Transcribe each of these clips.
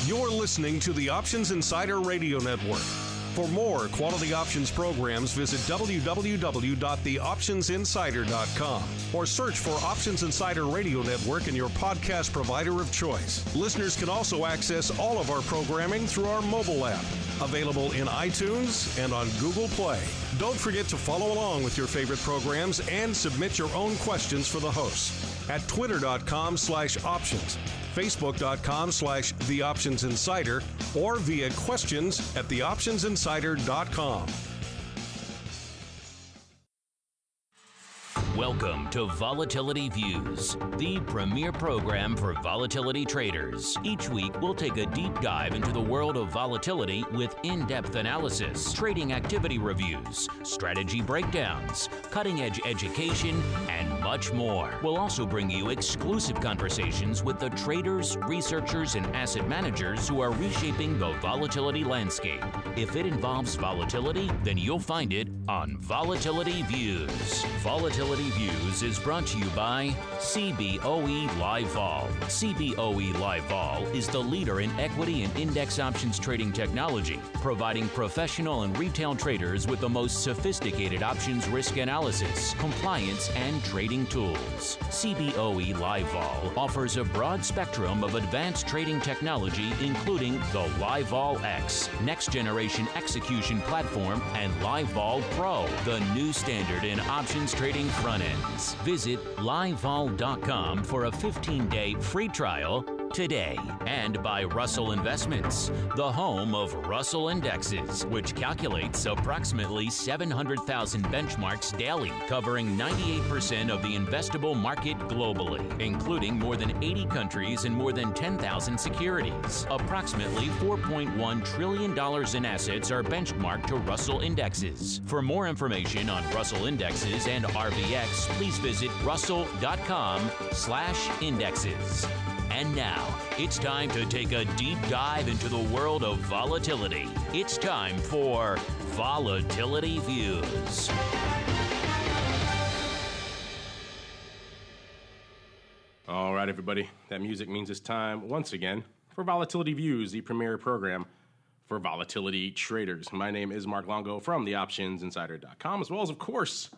You're listening to the Options Insider Radio Network. For more quality options programs, visit www.theoptionsinsider.com or search for Options Insider Radio Network in your podcast provider of choice. Listeners can also access all of our programming through our mobile app, available in iTunes and on Google Play. Don't forget to follow along with your favorite programs and submit your own questions for the hosts at twitter.com/options, facebook.com/theoptionsinsider, or via questions at theoptionsinsider.com. Welcome to Volatility Views, the premier program for volatility traders. Each week, we'll take a deep dive into the world of volatility with in-depth analysis, trading activity reviews, strategy breakdowns, cutting-edge education, and much more. We'll also bring you exclusive conversations with the traders, researchers, and asset managers who are reshaping the volatility landscape. If it involves volatility, then you'll find it on Volatility Views. Volatility Views is brought to you by CBOE Live Vol. CBOE Live Vol is the leader in equity and index options trading technology, providing professional and retail traders with the most sophisticated options risk analysis, compliance, and trading tools. CBOE Live Vol offers a broad spectrum of advanced trading technology, including the Live Vol X, next generation execution platform, and Live Vol Pro, the new standard in options trading front ends. Visit livevol.com for a 15-day free trial today. And by Russell Investments, the home of Russell Indexes, which calculates approximately 700,000 benchmarks daily, covering 98% of the investable market globally, including more than 80 countries and more than 10,000 securities. Approximately $4.1 trillion in assets are benchmarked to Russell Indexes. For more information on Russell Indexes and RVX, please visit russell.com/indexes. And now, it's time to take a deep dive into the world of volatility. It's time for Volatility Views. All right, everybody. That music means it's time, once again, for Volatility Views, the premier program for volatility traders. My name is Mark Longo from theoptionsinsider.com, as well as, of course,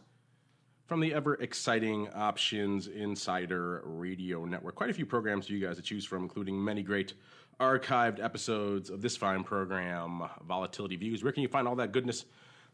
from the ever-exciting Options Insider Radio Network. Quite a few programs for you guys to choose from, including many great archived episodes of this fine program, Volatility Views. Where can you find all that goodness?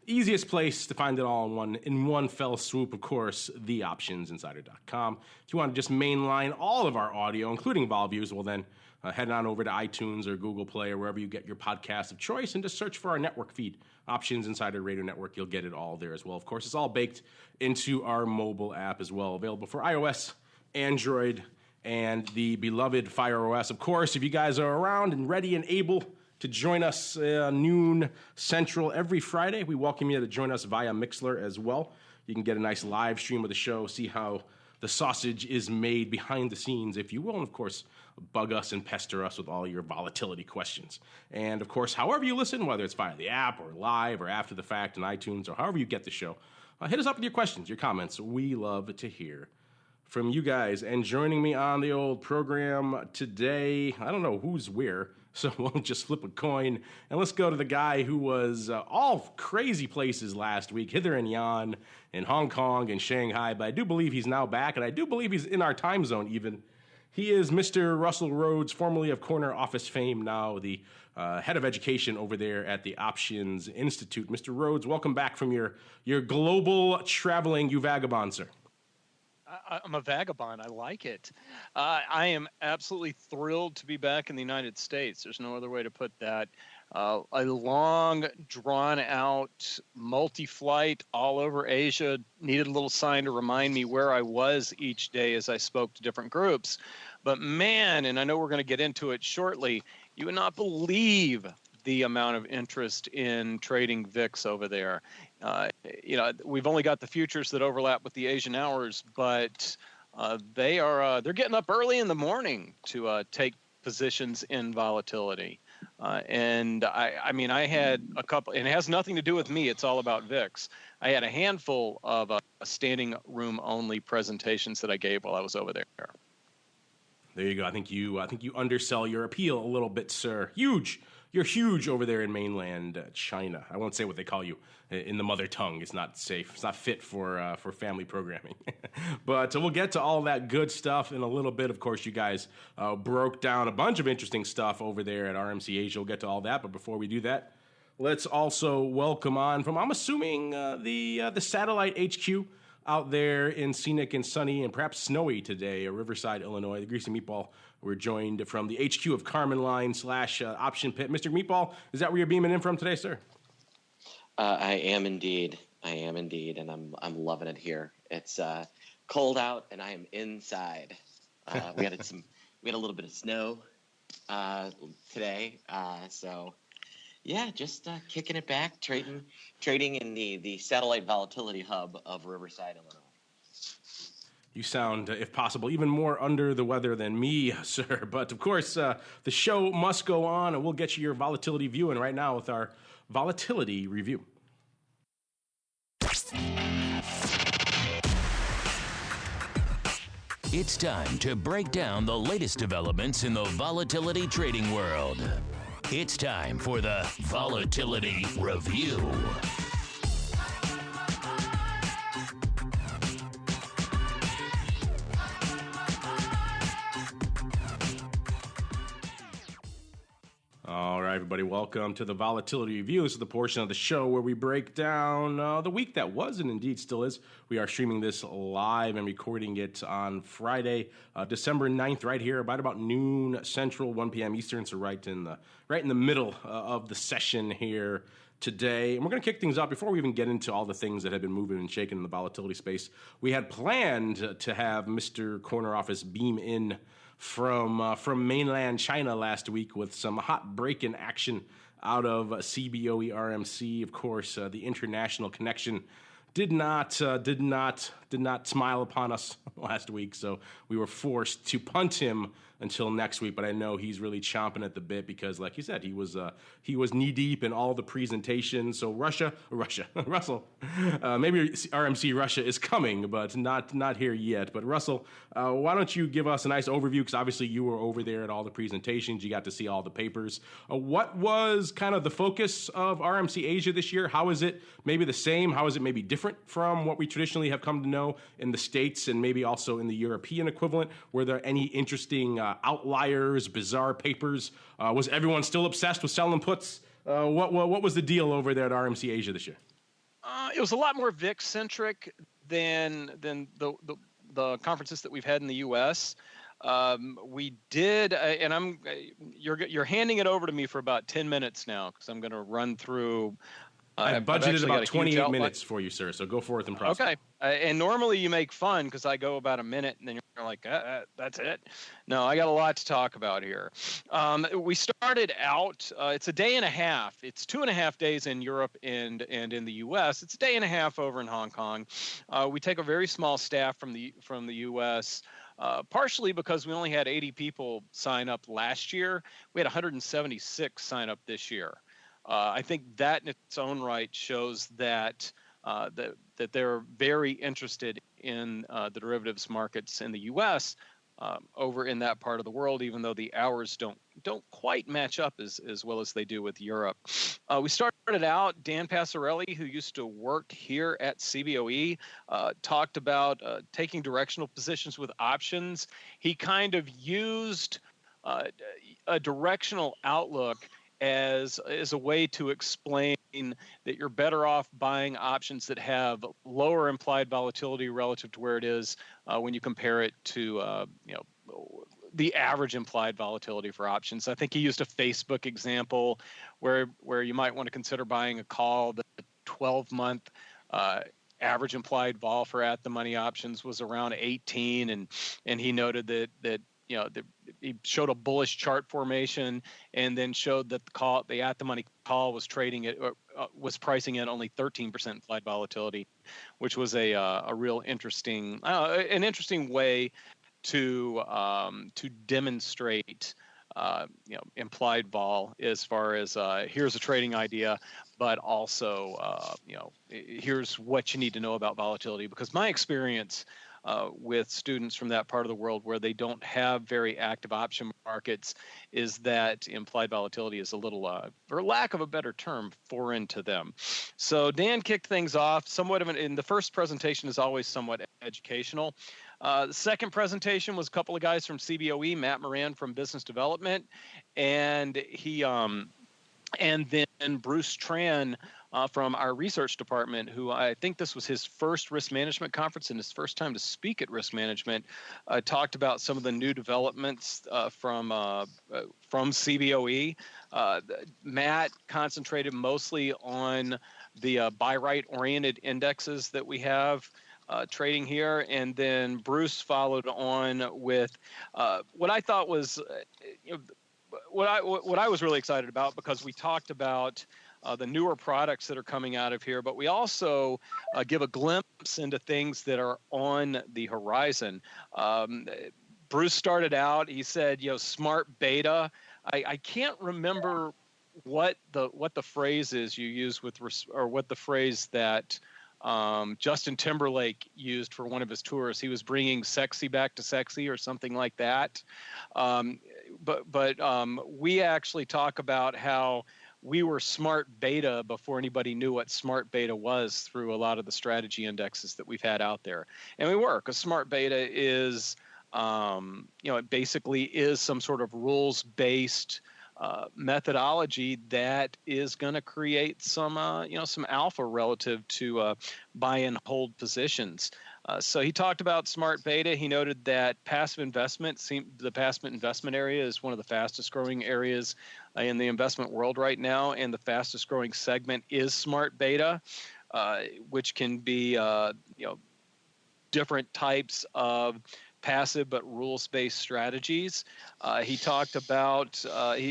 Easiest place to find it all in one fell swoop, of course, theoptionsinsider.com. If you want to just mainline all of our audio, including Vol Views, well then head on over to iTunes or Google Play or wherever you get your podcast of choice and just search for our network feed, Options Insider Radio Network. You'll get it all there as well. Of course, it's all baked into our mobile app as well, available for iOS, Android, and the beloved Fire OS. Of course, if you guys are around and ready and able to join us noon Central every Friday, we welcome you to join us via Mixler as well. You can get a nice live stream of the show, see how the sausage is made behind the scenes, if you will, and of course, bug us and pester us with all your volatility questions. And of course, however you listen, whether it's via the app or live or after the fact in iTunes or however you get the show, hit us up with your questions, your comments. We love to hear from you guys. And joining me on the old program today, I don't know who's where, so we'll just flip a coin. And let's go to the guy who was all crazy places last week, hither and yon, in Hong Kong and Shanghai. But I do believe he's now back, and I do believe he's in our time zone even. He is Mr. Russell Rhodes, formerly of Corner Office fame, now the head of education over there at the Options Institute. Mr. Rhodes, welcome back from your global traveling, you vagabond, sir. I'm a vagabond. I like it. I am absolutely thrilled to be back in the United States. There's no other way to put that. A long, drawn-out multi-flight all over Asia. Needed a little sign to remind me where I was each day as I spoke to different groups. But man, and I know we're going to get into it shortly, you would not believe the amount of interest in trading VIX over there. We've only got the futures that overlap with the Asian hours, but they're getting up early in the morning to take positions in volatility. And I had a couple, and it has nothing to do with me. It's all about VIX. I had a handful of standing room only presentations that I gave while I was over there. There you go. I think you undersell your appeal a little bit, sir. Huge. You're huge over there in mainland China. I won't say what they call you in the mother tongue. It's not safe. It's not fit for family programming. But we'll get to all that good stuff in a little bit. Of course, you guys broke down a bunch of interesting stuff over there at RMC Asia. We'll get to all that. But before we do that, let's also welcome on from, I'm assuming, the satellite HQ out there in scenic and sunny and perhaps snowy today, Riverside, Illinois. The Greasy Meatball. We're joined from the HQ of Carmen Line / Option Pit. Mr. Meatball, is that where you're beaming in from today, sir? I am indeed, and I'm loving it here. It's cold out, and I am inside. We had a little bit of snow today, so yeah, just kicking it back, trading in the satellite volatility hub of Riverside, Illinois. You sound, if possible, even more under the weather than me, sir. But, of course, the show must go on, and we'll get you your volatility view. And right now with our volatility review. It's time to break down the latest developments in the volatility trading world. It's time for the Volatility Review. All right, everybody, welcome to the Volatility Review. This is the portion of the show where we break down the week that was and indeed still is. We are streaming this live and recording it on Friday, December 9th, right here, about noon Central, 1 p.m. Eastern, so right in the middle of the session here today. And we're going to kick things off before we even get into all the things that have been moving and shaking in the volatility space. We had planned to have Mr. Corner Office beam in from mainland China last week with some hot break-in action out of CBOE RMC. Of course, the international connection did not smile upon us last week, so we were forced to punt him until next week. But I know he's really chomping at the bit because, like you said, he was knee deep in all the presentations. So Russell, maybe RMC Russia is coming, but not here yet. But Russell, why don't you give us a nice overview? Because obviously you were over there at all the presentations, you got to see all the papers. What was kind of the focus of RMC Asia this year? How is it maybe the same? How is it maybe different from what we traditionally have come to know in the States and maybe also in the European equivalent? Were there any interesting outliers, bizarre papers? Was everyone still obsessed with selling puts? What was the deal over there at RMC Asia this year? It was a lot more VIX centric than the conferences that we've had in the U.S. We did, and you're handing it over to me for about 10 minutes now because I'm going to run through. I budgeted about 28 minutes for you, sir, so go forth and process. Okay. And normally you make fun because I go about a minute and then you're like, that's it. No, I got a lot to talk about here. We started out, it's a day and a half. It's 2.5 days in Europe and in the U.S. It's a day and a half over in Hong Kong. We take a very small staff from the U.S., partially because we only had 80 people sign up last year. We had 176 sign up this year. I think that in its own right shows that that they're very interested in the derivatives markets in the U.S. Over in that part of the world, even though the hours don't quite match up as well as they do with Europe. We started out, Dan Passarelli, who used to work here at CBOE, talked about taking directional positions with options. He kind of used a directional outlook as a way to explain that you're better off buying options that have lower implied volatility relative to where it is when you compare it to the average implied volatility for options. I think he used a Facebook example where you might want to consider buying a call. The 12-month average implied vol for at the money options was around 18, and he noted that he showed a bullish chart formation and then showed that the at the money call was was pricing at only 13% implied volatility, which was a real interesting way to demonstrate implied vol as far as here's a trading idea, but also here's what you need to know about volatility. Because my experience with students from that part of the world where they don't have very active option markets is that implied volatility is a little, for lack of a better term, foreign to them. So Dan kicked things off somewhat of in the first presentation is always somewhat educational. The second presentation was a couple of guys from CBOE, Matt Moran from Business Development, and and then Bruce Tran from our research department, who I think this was his first risk management conference and his first time to speak at risk management, talked about some of the new developments from CBOE. Matt concentrated mostly on the buy-right oriented indexes that we have trading here, and then Bruce followed on with what I thought was what I was really excited about, because we talked about the newer products that are coming out of here, but we also give a glimpse into things that are on the horizon. Bruce started out, he said, smart beta. I can't remember what the phrase is you use or what the phrase that Justin Timberlake used for one of his tours. He was bringing sexy back to sexy or something like that. But we actually talk about how we were smart beta before anybody knew what smart beta was through a lot of the strategy indexes that we've had out there. And we were, because smart beta is, it basically is some sort of rules-based methodology that is going to create some alpha relative to buy and hold positions. So he talked about smart beta. He noted that the passive investment area is one of the fastest growing areas in the investment world right now, and the fastest growing segment is smart beta, which can be different types of passive but rules-based strategies. He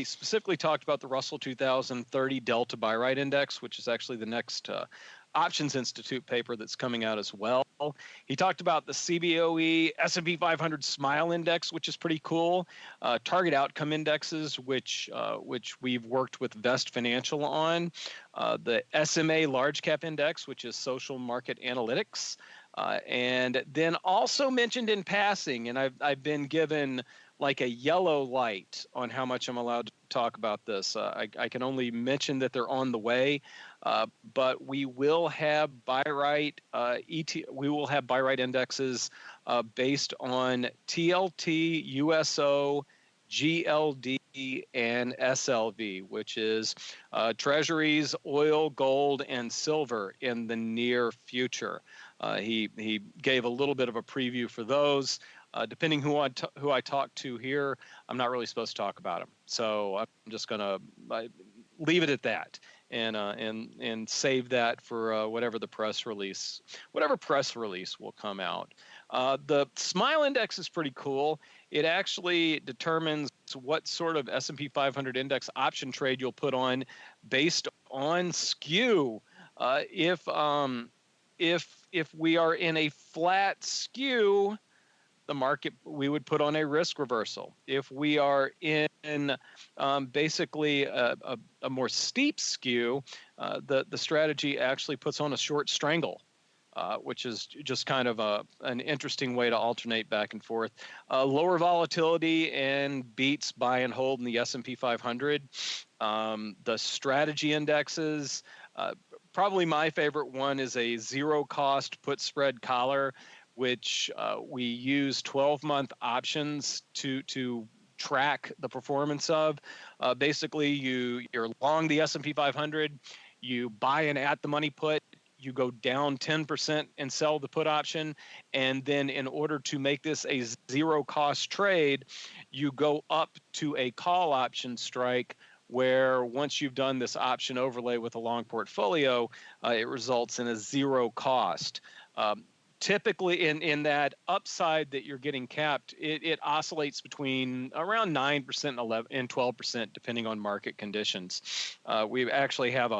specifically talked about the Russell 2030 Delta Buy Right Index, which is actually the next Options Institute paper that's coming out as well. He talked about the CBOE S&P 500 Smile Index, which is pretty cool. Target Outcome Indexes, which we've worked with Vest Financial on. The SMA Large Cap Index, which is social market analytics. And then also mentioned in passing, and I've been given like a yellow light on how much I'm allowed to talk about this. I can only mention that they're on the way, but we will have buy right indexes based on TLT, USO, GLD, and SLV, which is treasuries, oil, gold, and silver in the near future. He gave a little bit of a preview for those. Depending who I talk to here, I'm not really supposed to talk about them. So I'm just going to leave it at that and save that for whatever press release will come out. The Smile Index is pretty cool. It actually determines what sort of S&P 500 index option trade you'll put on based on skew. If we are in a flat skew, the market, we would put on a risk reversal. If we are in basically a more steep skew, the strategy actually puts on a short strangle, which is just kind of an interesting way to alternate back and forth. Lower volatility and beats buy and hold in the S&P 500. The strategy indexes, probably my favorite one is a zero cost put spread collar, which we use 12-month options to track the performance of. Basically, you're long the S&P 500, you buy an at-the-money put, you go down 10% and sell the put option, and then in order to make this a zero-cost trade, you go up to a call option strike, where once you've done this option overlay with a long portfolio, it results in a zero cost. Typically in that upside that you're getting capped, it oscillates between around 9% and 12%, depending on market conditions. We actually have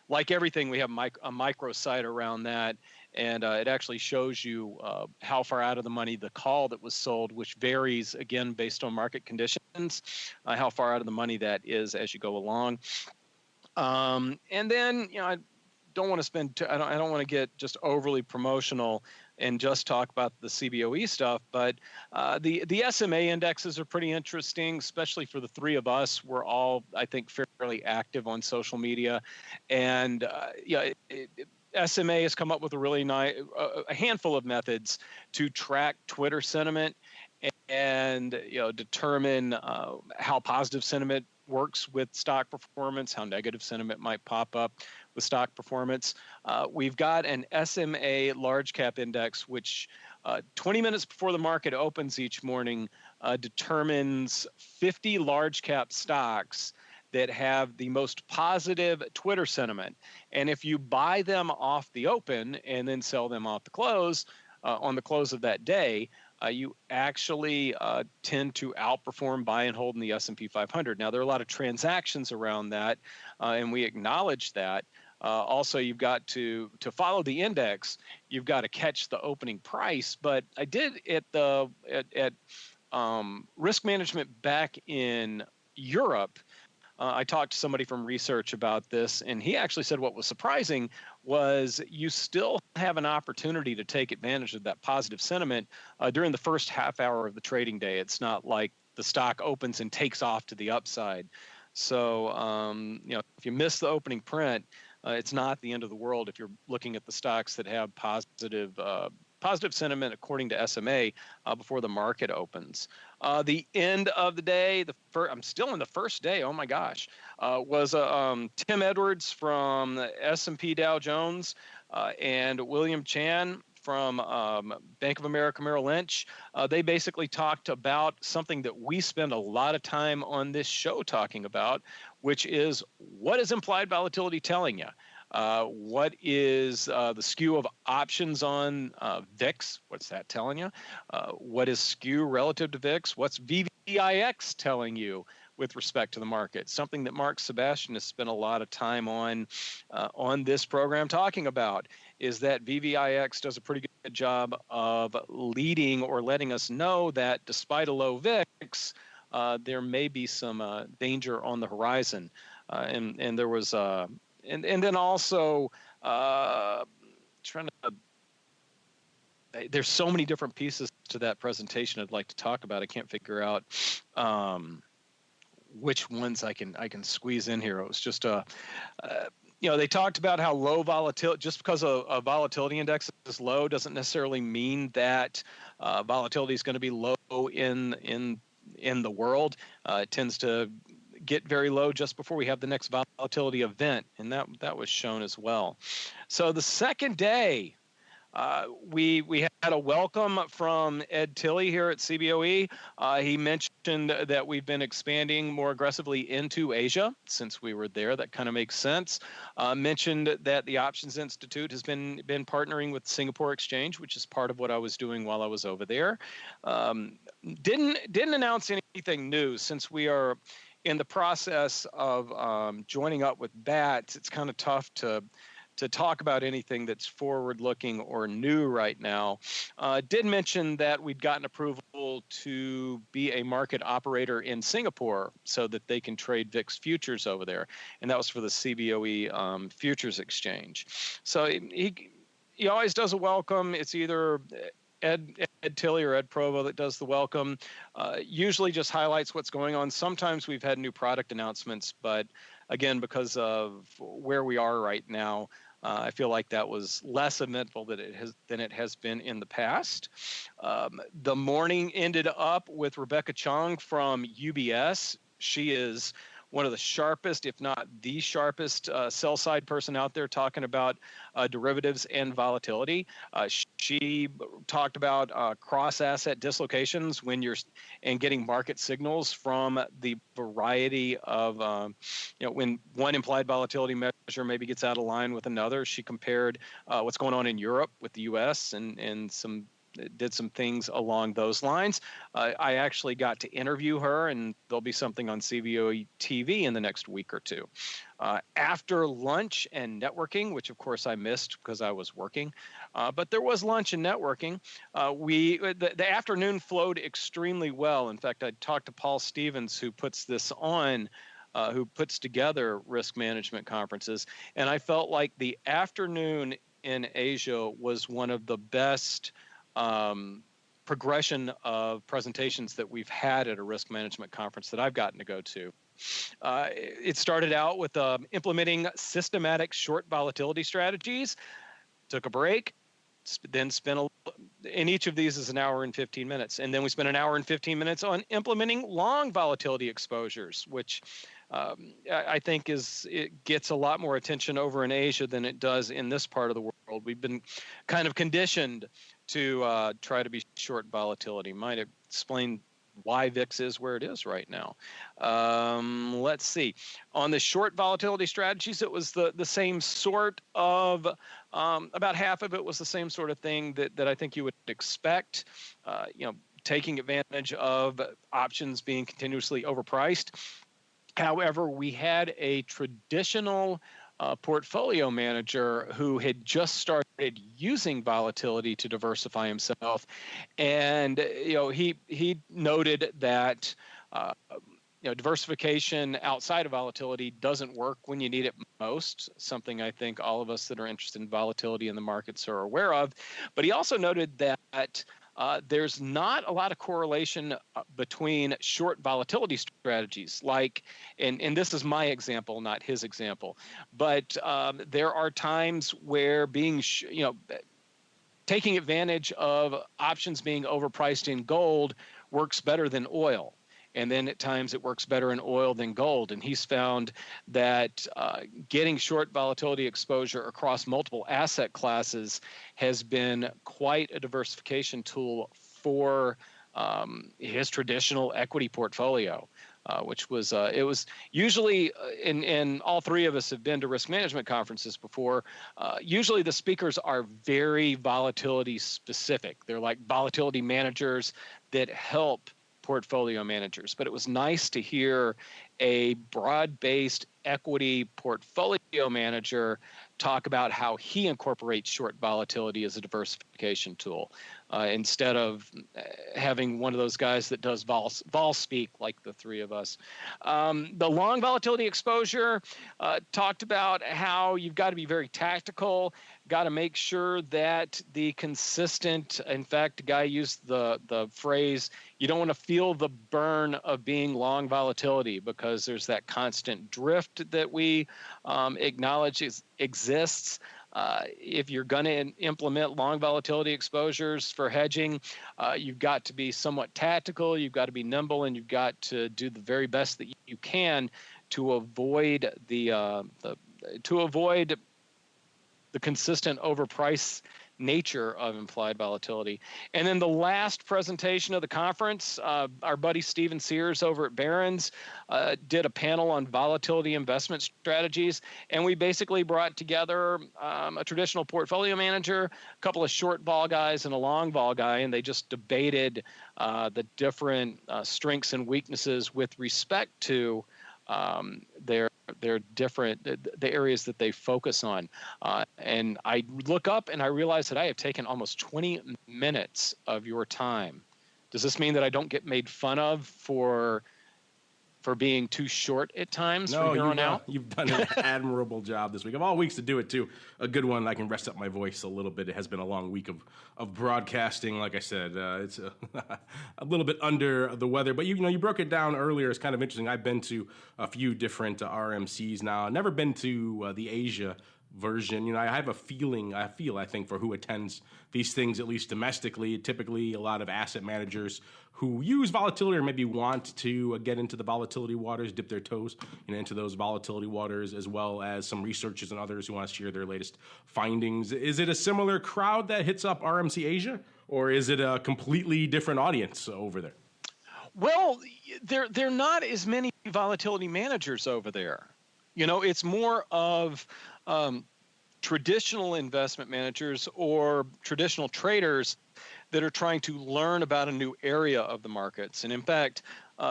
like everything, we have a micro site around that, and it actually shows you how far out of the money the call that was sold, which varies, again, based on market conditions, how far out of the money that is as you go along. And then, I don't want to I don't want to get just overly promotional. and just talk about the CBOE stuff. But the SMA indexes are pretty interesting, especially for the three of us. We're all, I think, fairly active on social media, and SMA has come up with a really nice, a handful of methods to track Twitter sentiment and determine how positive sentiment works with stock performance, how negative sentiment might pop up with stock performance. We've got an SMA large cap index, which 20 minutes before the market opens each morning determines 50 large cap stocks that have the most positive Twitter sentiment. And if you buy them off the open and then sell them off the close, on the close of that day, you actually tend to outperform buy and hold in the S&P 500. Now, there are a lot of transactions around that, and we acknowledge that. Also, you've got to follow the index. You've got to catch the opening price. But I did at risk management back in Europe. I talked to somebody from research about this, and he actually said what was surprising was you still have an opportunity to take advantage of that positive sentiment during the first half hour of the trading day. It's not like the stock opens and takes off to the upside. So, if you miss the opening print, it's not the end of the world if you're looking at the stocks that have positive sentiment according to SMA before the market opens. The end of the day, I'm still in the first day, oh my gosh, was Tim Edwards from the S&P Dow Jones and William Chan from Bank of America Merrill Lynch. They basically talked about something that we spend a lot of time on this show talking about, which is what is implied volatility telling you? What is the skew of options on VIX? What's that telling you? What is skew relative to VIX? What's VVIX telling you with respect to the market? Something that Mark Sebastian has spent a lot of time on this program talking about is that VVIX does a pretty good job of leading or letting us know that despite a low VIX, there may be some danger on the horizon. And there was and then also there's so many different pieces to that presentation I'd like to talk about. I can't figure out which ones I can squeeze in here. It was just they talked about how low volatility, just because a volatility index is low doesn't necessarily mean that volatility is going to be low in the world. It tends to get very low just before we have the next volatility event, and that was shown as well. So the second day, we had a welcome from Ed Tilley here at CBOE. He mentioned that we've been expanding more aggressively into Asia since we were there. That kind of makes sense. Mentioned that the Options Institute has been partnering with Singapore Exchange, which is part of what I was doing while I was over there. Didn't announce anything new since we are in the process of joining up with BATS. It's kind of tough to talk about anything that's forward-looking or new right now. Did mention that we'd gotten approval to be a market operator in Singapore so that they can trade VIX futures over there, and that was for the CBOE futures exchange. So he always does a welcome. It's either Ed Tilley or Ed Provo that does the welcome. Usually just highlights what's going on. Sometimes we've had new product announcements, but again, because of where we are right now, I feel like that was less eventful than it has been in the past. The morning ended up with Rebecca Chong from UBS. She is one of the sharpest, if not the sharpest, sell-side person out there talking about derivatives and volatility. She talked about cross-asset dislocations and getting market signals from the variety of, when one implied volatility measure maybe gets out of line with another. She compared what's going on in Europe with the U.S. and did some things along those lines. I actually got to interview her, and there'll be something on CBOE TV in the next week or two. After lunch and networking, which of course I missed because I was working, but there was lunch and networking. The afternoon flowed extremely well. In fact, I talked to Paul Stevens, who puts this on, who puts together risk management conferences, and I felt like the afternoon in Asia was one of the best progression of presentations that we've had at a risk management conference that I've gotten to go to. It started out with implementing systematic short volatility strategies, took a break, then in each of these is an hour and 15 minutes. And then we spent an hour and 15 minutes on implementing long volatility exposures, which I think it gets a lot more attention over in Asia than it does in this part of the world. We've been kind of conditioned to try to be short volatility. Might explain why VIX is where it is right now. Let's see. On the short volatility strategies, it was the same sort of, about half of it was the same sort of thing that I think you would expect, taking advantage of options being continuously overpriced. However, we had a traditional portfolio manager who had just started using volatility to diversify himself, and he noted that diversification outside of volatility doesn't work when you need it most. Something I think all of us that are interested in volatility in the markets are aware of. But he also noted that there's not a lot of correlation between short volatility strategies, and this is my example, not his example, but there are times where taking advantage of options being overpriced in gold works better than oil. And then at times it works better in oil than gold. And he's found that getting short volatility exposure across multiple asset classes has been quite a diversification tool for his traditional equity portfolio, which was it was usually, and all three of us have been to risk management conferences before. Usually the speakers are very volatility specific. They're like volatility managers that help portfolio managers, but it was nice to hear a broad-based equity portfolio manager talk about how he incorporates short volatility as a diversification tool, instead of having one of those guys that does vol speak like the three of us. The long volatility exposure talked about how you've got to be very tactical, got to make sure that the consistent, in fact, the guy used the phrase, you don't want to feel the burn of being long volatility, because there's that constant drift that we acknowledge exists. If you're going to implement long volatility exposures for hedging, you've got to be somewhat tactical, you've got to be nimble, and you've got to do the very best that you can to avoid the consistent overprice nature of implied volatility. And then the last presentation of the conference, our buddy Stephen Sears over at Barron's did a panel on volatility investment strategies, and we basically brought together a traditional portfolio manager, a couple of short vol guys, and a long vol guy, and they just debated the different strengths and weaknesses with respect to their different, the areas that they focus on. And I look up and I realize that I have taken almost 20 minutes of your time. Does this mean that I don't get made fun of for being too short at times from here on out? You've done an admirable job this week. Of all weeks to do it, too. A good one. I can rest up my voice a little bit. It has been a long week of broadcasting. Like I said, it's a little bit under the weather. But, you broke it down earlier. It's kind of interesting. I've been to a few different RMCs now. I've never been to the Asia version. I have a feeling, I think, for who attends these things, at least domestically, typically a lot of asset managers who use volatility or maybe want to get into the volatility waters, dip their toes into those volatility waters, as well as some researchers and others who want to share their latest findings. Is it a similar crowd that hits up RMC Asia, or is it a completely different audience over there? Well, there are not as many volatility managers over there. It's more of traditional investment managers or traditional traders that are trying to learn about a new area of the markets. And in fact,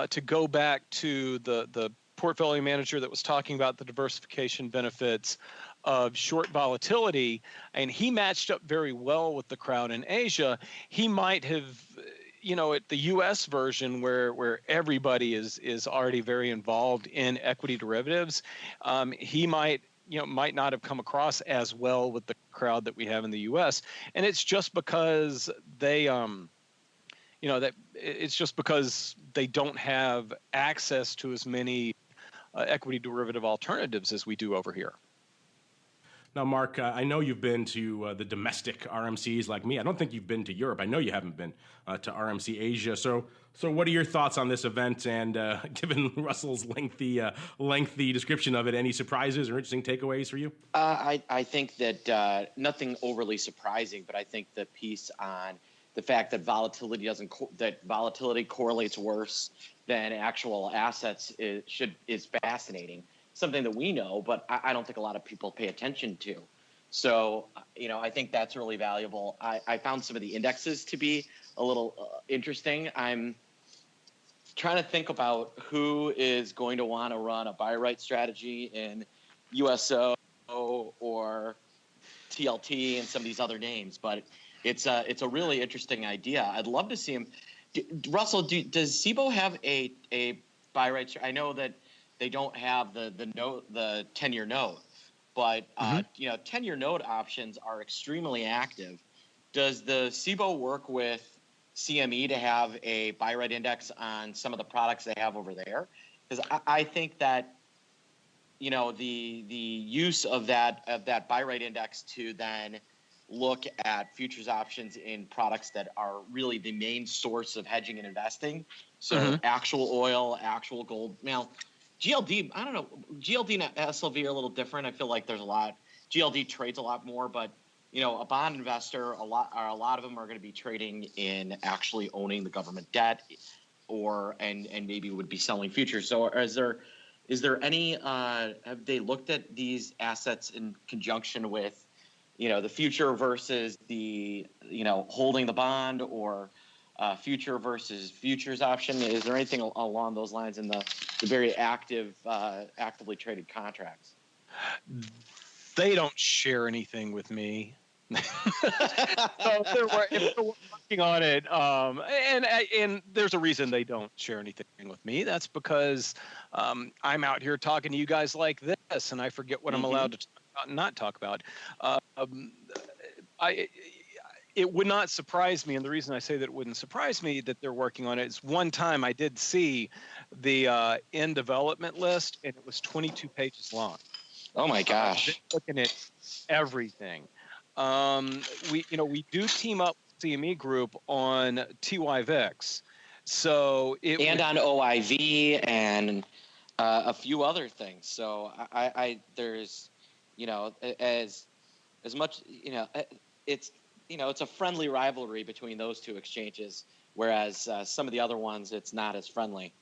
to go back to the portfolio manager that was talking about the diversification benefits of short volatility, and he matched up very well with the crowd in Asia, he might have, at the U.S. version where everybody is already very involved in equity derivatives, he might not have come across as well with the crowd that we have in the U.S. And it's just because it's just because they don't have access to as many equity derivative alternatives as we do over here. Now, Mark, I know you've been to the domestic RMCs like me. I don't think you've been to Europe. I know you haven't been to RMC Asia. So what are your thoughts on this event? And given Russell's lengthy description of it, any surprises or interesting takeaways for you? I think that nothing overly surprising, but I think the piece on the fact that volatility correlates worse than actual assets is fascinating. Something that we know, but I don't think a lot of people pay attention to. So, I think that's really valuable. I found some of the indexes to be a little interesting. I'm trying to think about who is going to want to run a buy right strategy in USO or TLT and some of these other names, but it's a really interesting idea. I'd love to see him. Russell, does SIBO have a buy right? I know that they don't have the 10-year note, but 10-year note options are extremely active. Does the SIBO work with CME to have a buy right index on some of the products they have over there? Because I think that the use of that buy right index to then look at futures options in products that are really the main source of hedging and investing. So actual oil, actual gold. Now, GLD, I don't know. GLD and SLV are a little different. I feel like there's a lot. GLD trades a lot more, but a bond investor, a lot of them are going to be trading in actually owning the government debt, and maybe would be selling futures. So, is there any? Have they looked at these assets in conjunction with, the future versus the holding the bond, or future versus futures option? Is there anything along those lines in the very actively traded contracts? They don't share anything with me. So if they're working on it, and there's a reason they don't share anything with me. That's because I'm out here talking to you guys like this, and I forget what I'm allowed to not talk about. It would not surprise me, and the reason I say that it wouldn't surprise me that they're working on it is one time I did see the in development list, and it was 22 pages long. Oh my gosh! Looking at everything. We do team up with CME Group on TYVIX, so on OIV and a few other things. So I there's as much it's a friendly rivalry between those two exchanges, whereas some of the other ones, it's not as friendly.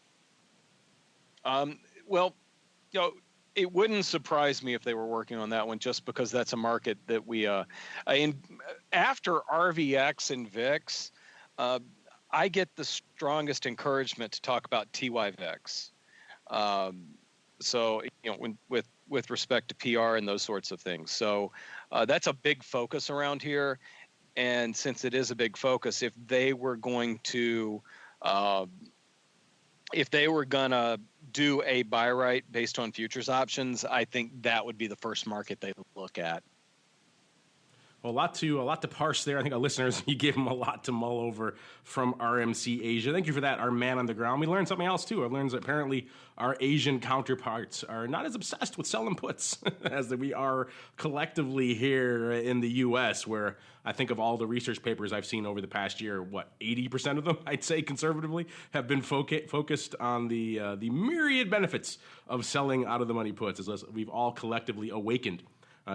It wouldn't surprise me if they were working on that one, just because that's a market that we after RVX and VIX, I get the strongest encouragement to talk about TYVIX. So with respect to PR and those sorts of things. So that's a big focus around here. And since it is a big focus, if they were going to do a buy right based on futures options, I think that would be the first market they would look at. Well, a lot to parse there. I think our listeners, you gave them a lot to mull over from RMC Asia. Thank you for that, our man on the ground. We learned something else, too. I learned that apparently our Asian counterparts are not as obsessed with selling puts as we are collectively here in the U.S., where I think of all the research papers I've seen over the past year, 80% of them, I'd say conservatively, have been focused on the myriad benefits of selling out-of-the-money puts, as we've all collectively awakened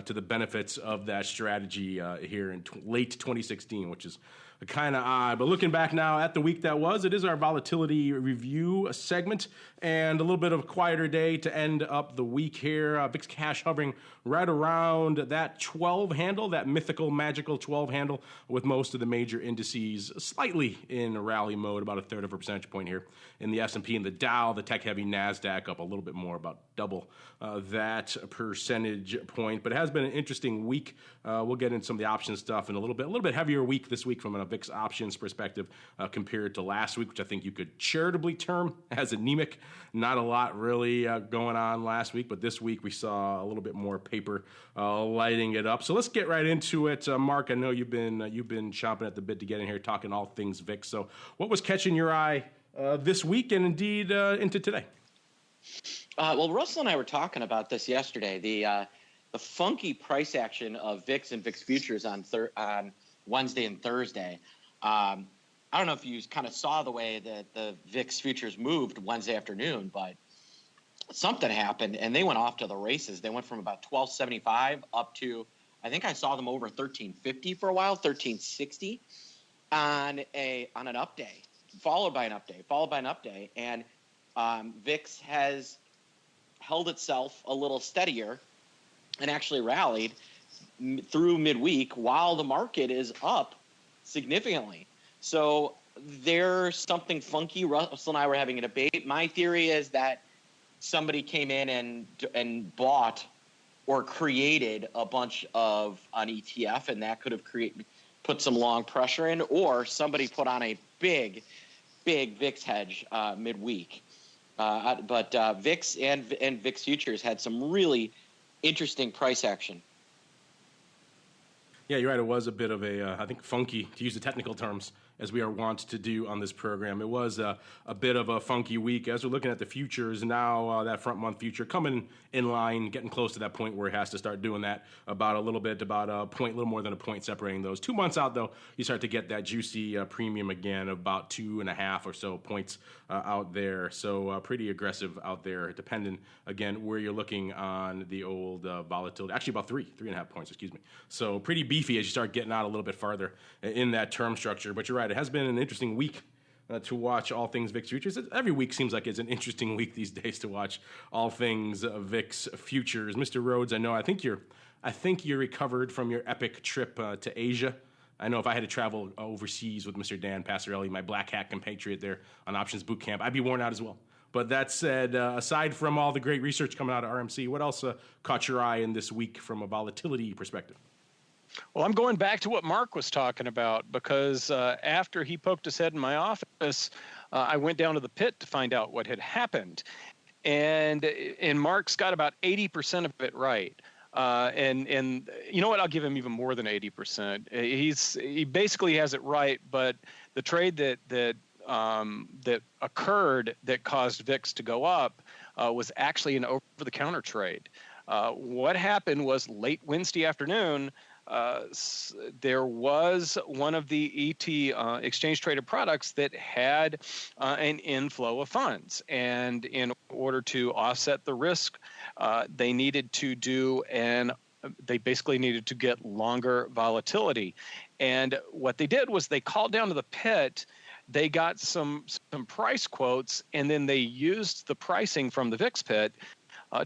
to the benefits of that strategy here in late 2016, which is kind of odd. But looking back now at the week that was, it is our volatility review segment, and a little bit of a quieter day to end up the week here. VIX Cash hovering right around that 12 handle, that mythical, magical 12 handle, with most of the major indices slightly in rally mode, about 1/3 of a percentage point here in the S&P and the Dow. The tech-heavy NASDAQ up a little bit more, about double that percentage point. But it has been an interesting week. We'll get into some of the option stuff in a little bit heavier week this week from a VIX Options perspective compared to last week, which I think you could charitably term as anemic. Not a lot really going on last week, but this week we saw a little bit more paper lighting it up. So let's get right into it. Mark, I know you've been chomping at the bit to get in here talking all things VIX. So what was catching your eye this week and indeed into today? Well, Russell and I were talking about this yesterday. The funky price action of VIX and VIX futures on Wednesday and Thursday. I don't know if you kind of saw the way that the VIX futures moved Wednesday afternoon, but something happened and they went off to the races. They went from about 1275 up to, I think I saw them over 1350 for a while, 1360 on an up day, followed by an up day, and VIX has held itself a little steadier and actually rallied through midweek while the market is up significantly. So there's something funky. Russell and I were having a debate. My theory is that somebody came in and bought or created a bunch of an ETF, and that could have put some long pressure in, or somebody put on a big VIX hedge midweek. But VIX and VIX futures had some really interesting price action. Yeah, you're right. It was a bit of I think, funky, to use the technical terms, as we are wont to do on this program. It was a bit of a funky week. As we're looking at the futures now, that front month future coming in line, getting close to that point where it has to start doing that, about a little more than a point separating those. 2 months out, though, you start to get that juicy premium again, about 2.5 or so points out there. So pretty aggressive out there, depending, again, where you're looking on the old volatility. Actually, about 3.5 points, excuse me. So pretty beefy as you start getting out a little bit farther in that term structure. But you're right, it has been an interesting week to watch all things VIX futures. Every week seems like it's an interesting week these days to watch all things VIX futures. Mr. Rhodes, I think you're recovered from your epic trip to Asia. I know if I had to travel overseas with Mr. Dan Passarelli, my black hat compatriot there on Options Bootcamp, I'd be worn out as well. But that said, aside from all the great research coming out of RMC, what else caught your eye in this week from a volatility perspective? Well, I'm going back to what Mark was talking about, because after he poked his head in my office, I went down to the pit to find out what had happened. And Mark's got about 80% of it right. And you know what? I'll give him even more than 80%. He basically has it right, but the trade that occurred that caused VIX to go up was actually an over-the-counter trade. What happened was late Wednesday afternoon, there was one of the ET exchange traded products that had an inflow of funds, and in order to offset the risk, they basically needed to get longer volatility. And what they did was they called down to the pit. They got some price quotes, and then they used the pricing from the VIX pit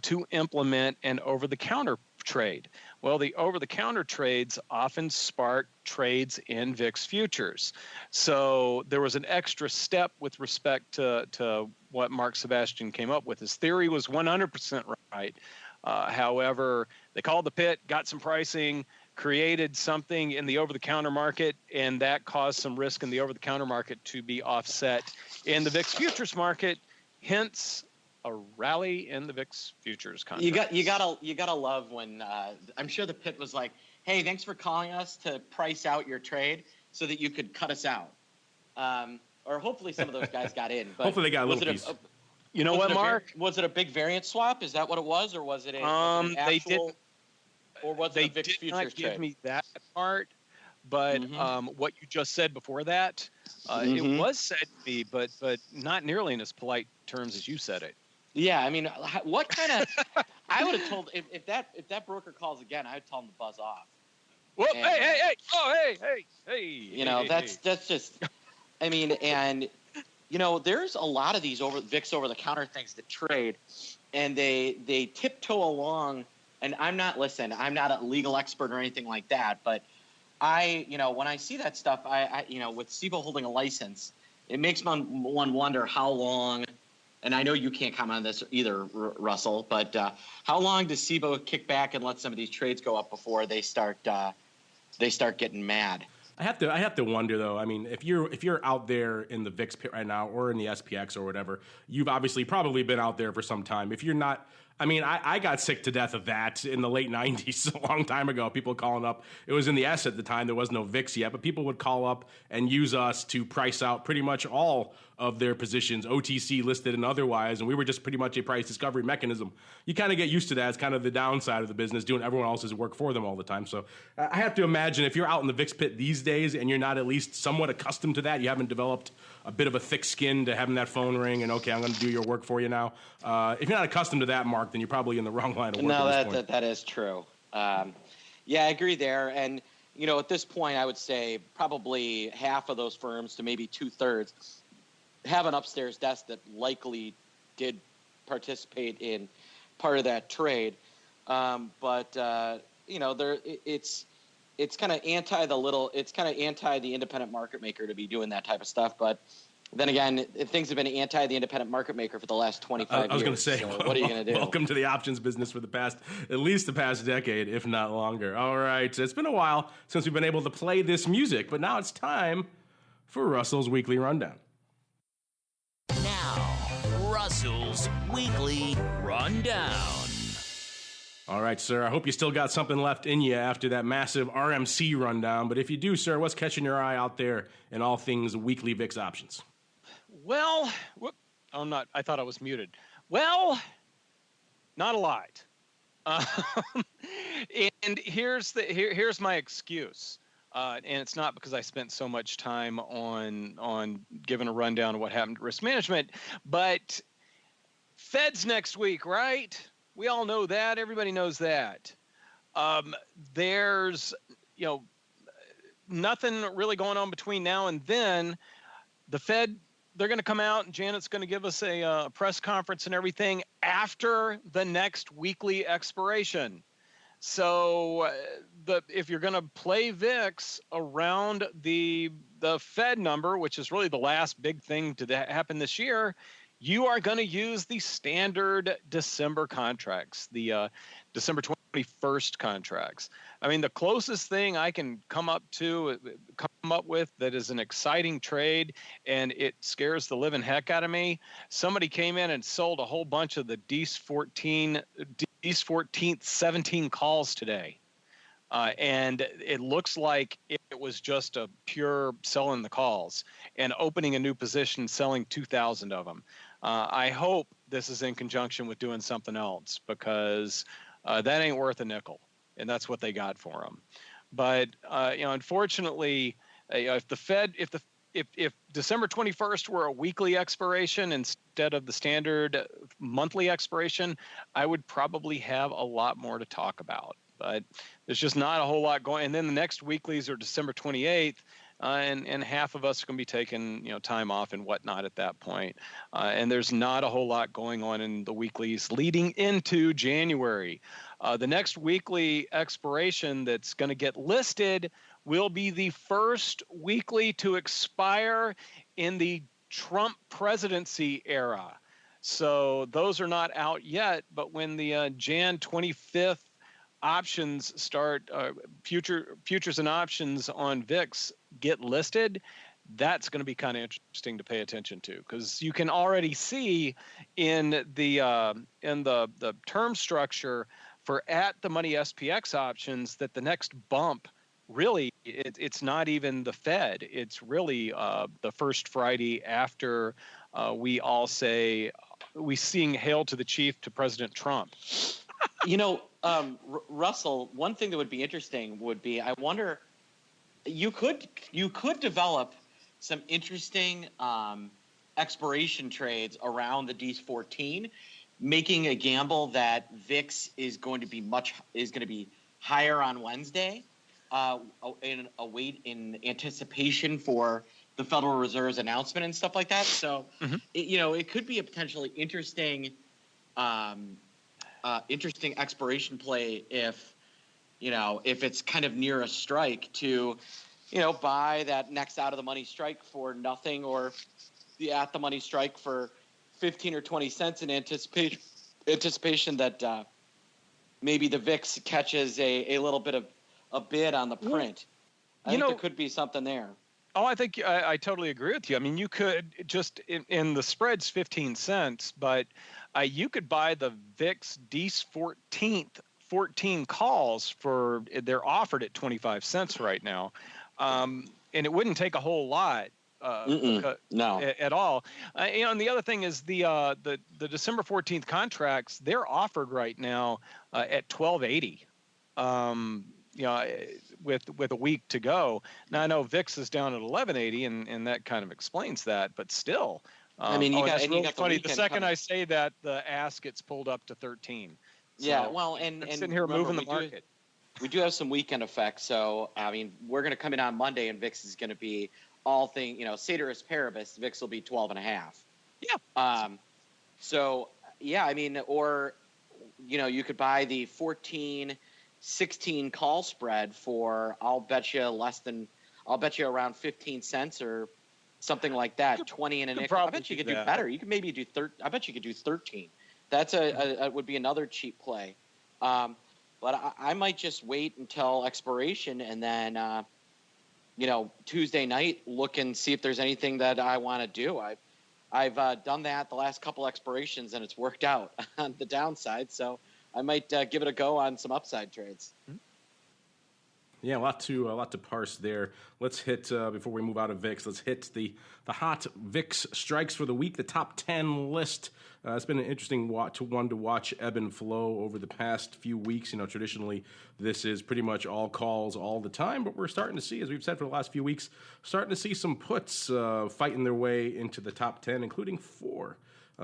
to implement an over-the-counter trade. Well, the over-the-counter trades often spark trades in VIX futures. So there was an extra step with respect to what Mark Sebastian came up with. His theory was 100% right. However, they called the pit, got some pricing, created something in the over-the-counter market, and that caused some risk in the over-the-counter market to be offset in the VIX futures market, hence a rally in the VIX futures contract. You gotta love when I'm sure the pit was like, "Hey, thanks for calling us to price out your trade so that you could cut us out." Or hopefully some of those guys got in. But hopefully they got a little piece. You know what, Mark? Was it a big variance swap? Is that what it was, or was it an actual? They didn't. Or was it a VIX futures trade? They did not give me that part, but what you just said before that, it was said to be, but not nearly in as polite terms as you said it. Yeah, I mean, what kind of? I would have told if that broker calls again, I'd tell him to buzz off. Whoop! Hey! Oh, hey! You know, that's just. I mean, and you know, there's a lot of these VIX over-the-counter things that trade, and they tiptoe along. And I'm not a legal expert or anything like that, but when I see that stuff, I with SIBO holding a license, it makes one wonder how long. And I know you can't comment on this either, Russell, but how long does SIBO kick back and let some of these trades go up before they start getting mad? I have to wonder though. I mean, if you're out there in the VIX pit right now or in the SPX or whatever, you've obviously probably been out there for some time. If you're not, I mean, I got sick to death of that in the late 90s, a long time ago. People calling up, it was in the S at the time, there was no VIX yet, but people would call up and use us to price out pretty much all of their positions, OTC listed and otherwise, and we were just pretty much a price discovery mechanism. You kind of get used to that. It's kind of the downside of the business, doing everyone else's work for them all the time. So I have to imagine if you're out in the VIX pit these days and you're not at least somewhat accustomed to that, you haven't developed a bit of a thick skin to having that phone ring and, okay, I'm going to do your work for you now. If you're not accustomed to that, Mark, then you're probably in the wrong line of work at this point. That is true. Yeah, I agree there. And, you know, at this point, I would say probably half of those firms to maybe 2/3 have an upstairs desk that likely did participate in part of that trade. But you know, it's kind of anti the independent market maker to be doing that type of stuff. But then again, things have been anti the independent market maker for the last 25 years. I was going to say, so what are you going to do? Welcome to the options business for at least the past decade, if not longer. All right. It's been a while since we've been able to play this music, but now it's time for Russell's Weekly Rundown. Now, Russell's Weekly Rundown. All right, sir. I hope you still got something left in you after that massive RMC rundown. But if you do, sir, what's catching your eye out there in all things weekly VIX options? Well, I thought I was muted. Well, not a lot. And here's my excuse. And it's not because I spent so much time on giving a rundown of what happened to risk management, but Fed's next week, right? We all know that. Everybody knows that. There's, nothing really going on between now and then. The Fed, they're going to come out, and Janet's going to give us a press conference and everything after the next weekly expiration. So if you're going to play VIX around the Fed number, which is really the last big thing to happen this year, you are going to use the standard December contracts, the December 21st contracts. I mean, the closest thing I can come up with that is an exciting trade, and it scares the living heck out of me. Somebody came in and sold a whole bunch of the D's 14th 17 calls today. And it looks like it was just a pure selling the calls and opening a new position, selling 2,000 of them. I hope this is in conjunction with doing something else, because that ain't worth a nickel, and that's what they got for them. But unfortunately, if December 21st were a weekly expiration instead of the standard monthly expiration, I would probably have a lot more to talk about. But there's just not a whole lot going. And then the next weeklies are December 28th, and half of us are going to be taking time off and whatnot at that point. And there's not a whole lot going on in the weeklies leading into January. The next weekly expiration that's going to get listed will be the first weekly to expire in the Trump presidency era. So those are not out yet, but when the Jan 25th options start, futures and options on VIX get listed, that's going to be kind of interesting to pay attention to, because you can already see in the term structure for at the money SPX options that the next bump really it's not even the Fed. It's really the first Friday after we all say we sing hail to the chief to President Trump. Russell, one thing that would be interesting would be, I wonder, you could develop some interesting expiration trades around the D's 14, making a gamble that VIX is going to be higher on Wednesday, in anticipation for the Federal Reserve's announcement and stuff like that. So, it could be a potentially interesting expiration play if it's kind of near a strike to, buy that next out of the money strike for nothing, or the at the money strike for 15 or 20 cents in anticipation that maybe the VIX catches a little bit of a bid on the print. I think there could be something there. Oh, I think I totally agree with you. I mean, you could just in the spread's 15 cents, but you could buy the VIX DEES 14 calls they're offered at 25 cents right now. And it wouldn't take a whole lot at all. And the other thing is the December 14th contracts, they're offered right now at 1280. With a week to go. Now I know VIX is down at 1180, and that kind of explains that. But still, I mean, you got funny. The second I say that, the ask gets pulled up to 13. So yeah, well, and sitting here moving the market. We do have some weekend effects. So I mean, we're going to come in on Monday, and VIX is going to be all thing. Ceteris paribus, VIX will be 12.5. Yeah. So yeah, I mean, or you could buy the 14-16 call spread for I'll bet you around 15 cents or something like that. 20 and a nickel. I bet you could do better. You could maybe do I bet you could do 13. That's would be another cheap play. But I might just wait until expiration and then Tuesday night look and see if there's anything that I want to do. I've done that the last couple expirations and it's worked out on the downside. So I might give it a go on some upside trades. Yeah, a lot to parse there. Let's hit before we move out of VIX. Let's hit the hot VIX strikes for the week. The top 10 list. It's been an interesting one to watch ebb and flow over the past few weeks. Traditionally this is pretty much all calls all the time, but we're starting to see, as we've said for the last few weeks, starting to see some puts fighting their way into the top 10, including 4.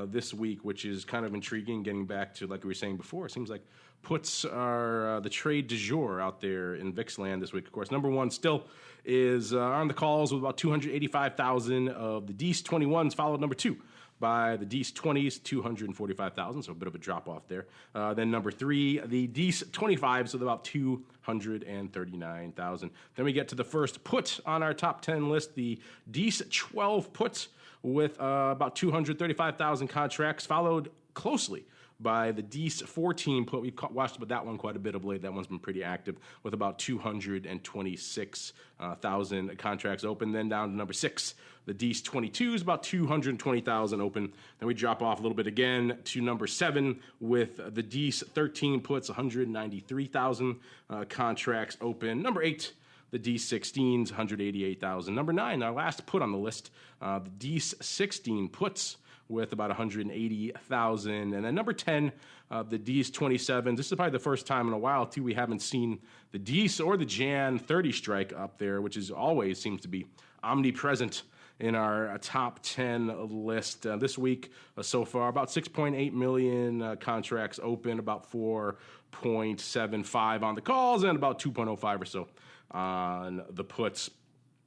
This week, which is kind of intriguing, getting back to, like we were saying before, it seems like puts are the trade du jour out there in VIX land this week. Of course, number one still is on the calls with about 285,000 of the DEES 21s, followed number 2 by the DEES 20s, 245,000, so a bit of a drop-off there. Then number 3, the DEES 25s with about 239,000. Then we get to the first put on our top 10 list, the DEES 12 puts, with about 235,000 contracts, followed closely by the DEES 14 put. We've watched about that one quite a bit of late. That one's been pretty active with about 226,000 contracts open. Then down to number 6, the DEES 22s, about 220,000 open. Then we drop off a little bit again to number 7 with the DEES 13 puts, 193,000 contracts open. Number 8, the DEES 16s, 188,000. Number 9, our last put on the list, the DEES 16 puts with about 180,000. And then number 10, the DEES 27s. This is probably the first time in a while, too, we haven't seen the DEES or the Jan 30 strike up there, which is always seems to be omnipresent in our top 10 list. This week so far, about 6.8 million contracts open, about 4.75 on the calls, and about 2.05 or so on the puts.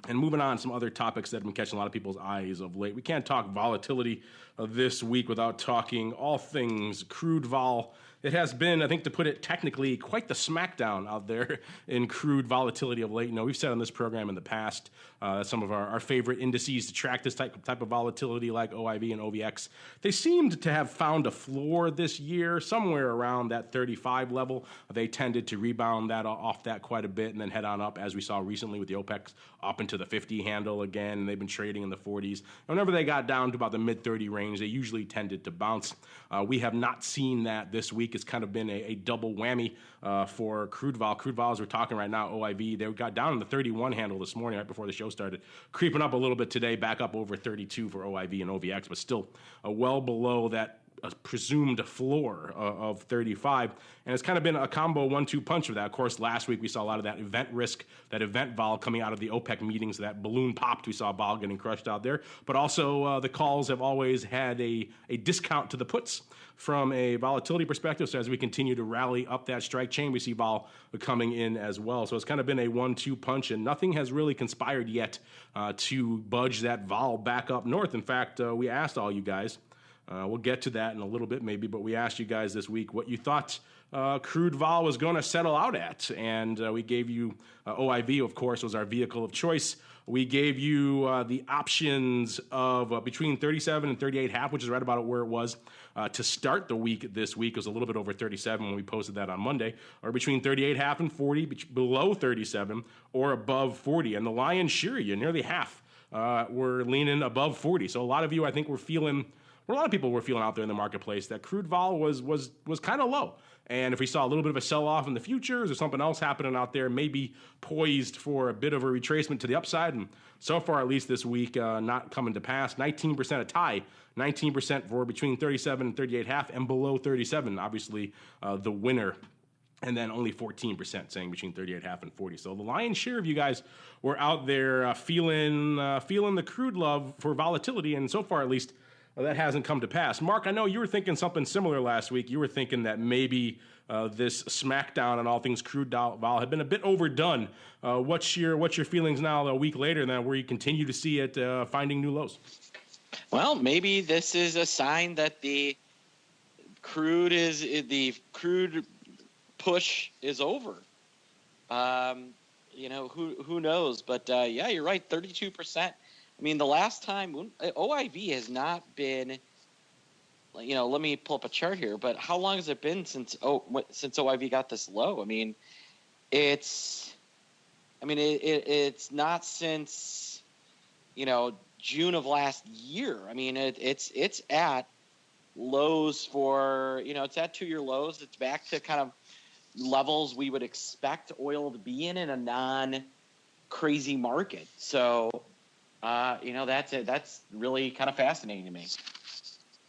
And moving on, some other topics that have been catching a lot of people's eyes of late. We can't talk volatility this week without talking all things crude vol. It has been, I think, to put it technically, quite the smackdown out there in crude volatility of late. We've said on this program in the past, some of our favorite indices to track this type of volatility, like OIV and OVX, they seemed to have found a floor this year, somewhere around that 35 level. They tended to rebound off that quite a bit and then head on up, as we saw recently with the OPEC, up into the 50 handle again, and they've been trading in the 40s. Whenever they got down to about the mid-30 range, they usually tended to bounce. We have not seen that this week. It's kind of been a double whammy for crude vol. Crude vol, as we're talking right now, OIV, they got down in the 31 handle this morning right before the show started, creeping up a little bit today, back up over 32 for OIV and OVX, but still well below that presumed floor of 35. And it's kind of been a combo 1-2 punch of that. Of course, last week we saw a lot of that event risk, that event vol coming out of the OPEC meetings, that balloon popped. We saw vol getting crushed out there. But also the calls have always had a discount to the puts from a volatility perspective. So as we continue to rally up that strike chain, we see vol coming in as well. So it's kind of been a 1-2 punch, and nothing has really conspired yet to budge that vol back up north. In fact, we asked all you guys We'll get to that in a little bit maybe, but we asked you guys this week what you thought crude vol was going to settle out at. And we gave you OIV, of course, was our vehicle of choice. We gave you the options of between 37 and 38.5, which is right about where it was to start the week this week. It was a little bit over 37 when we posted that on Monday, or between 38.5 and 40, below 37 or above 40. And the lion's share, nearly half were leaning above 40. So a lot of you, I think, a lot of people were feeling out there in the marketplace that crude vol was kind of low. And if we saw a little bit of a sell-off in the futures or something else happening out there, maybe poised for a bit of a retracement to the upside. And so far, at least this week, not coming to pass. 19% a tie, 19% for between 37 and 38.5, and below 37, obviously the winner. And then only 14% saying between 38.5 and 40. So the lion's share of you guys were out there feeling the crude love for volatility, and so far, at least, that hasn't come to pass. Mark, I know you were thinking something similar last week. You were thinking that maybe this smackdown on all things crude vol had been a bit overdone. What's your feelings now a week later, then, where you continue to see it finding new lows? Well, maybe this is a sign that the crude push is over. Who knows? But yeah, you're right. 32%. I mean, the last time OIV has not been, let me pull up a chart here, but how long has it been since OIV got this low? I mean, it's not since, June of last year. I mean, it's at lows for, it's at 2-year lows. It's back to kind of levels we would expect oil to be in a non-crazy market. So, that's really kind of fascinating to me.